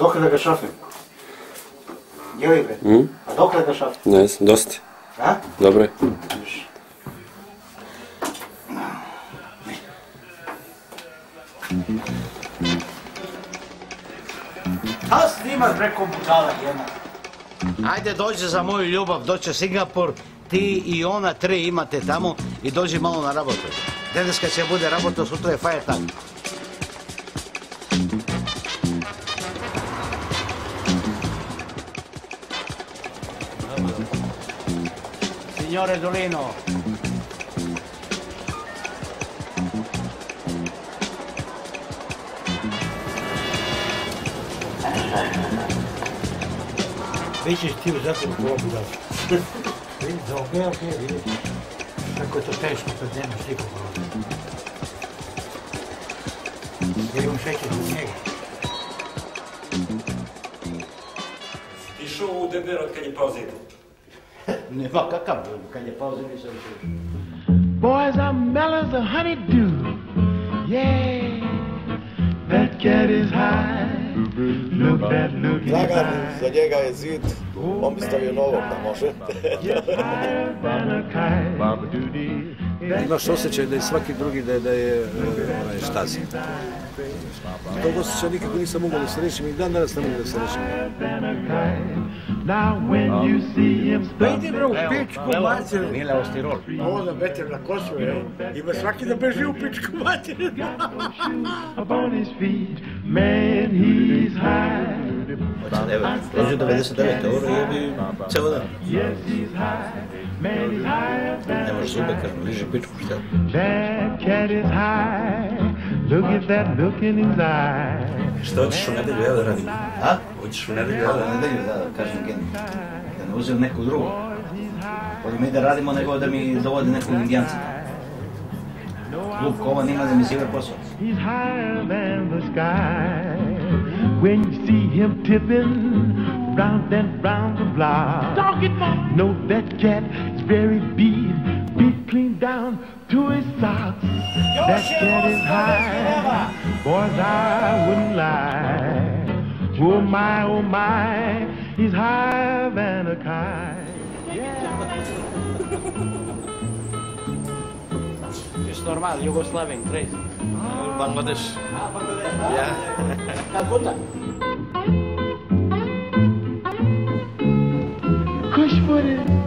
dokle da ga šafim? Jeli bre? A dokle da ga šafim? Ne znam, dosta. A? Dobro je. A snimaš preko budala jedna. Ajde dođe za moju ljubav, doće Singapur, ti i ona 3 imate tamo i dođi malo na rabotu. Danas kad se bude rabotao, sutra je fire time. Signore Dolino. Vidiš ti u zatvoru kogu da. Vidiš, vidiš. Kako je to teško kad nemaš nikoga. Ja imam šećer od njega. Ti šao u deber od kad je pauza idu? Nema kakav, kad je pauza nisam šao. Boys are mellow as a honeydew. Yeah, that cat is high. Look that look in his Dragan, eye. za njega je zid, on bi stavio novog da može. Higher than a kite. Imaš osjećaj da je svaki drugi da je štazi. Tog osjećaja nikako nisam mogao da se rešim i dan danas ne mogu da se rešim. Now when you see him Pa ide bro u pičku materinu. Mile Ostirol. Ovo da beter na Kosovo, ima svaki da beži u pičku materinu. upon his feet, man, he's high. Dođu 99 euro i jebi ceo dan. Yes, he's high. Man, he's higher than Nemaš zube kad liže pičku, šta? that cat is high. Look at that look in his eye. Šta hoćeš u nedelju, ja da radim? A? Hoćeš u nedelju, ja Ja da da radim? nedelju, da kažem Kenny. Da ne uzem neku drugu. Bolje mi da radimo nego da mi dovode nekog indijanca. Klub Kovan ima da mi zive posao. He's higher than the sky. When you see him tipping round and round the block, know that cat is very beat clean down to his socks. That cat is high, boys, I wouldn't lie. Oh my, he's higher than a kite. It's normal, Yugoslavian, crazy. Bangladesh. Ja. Kush footed.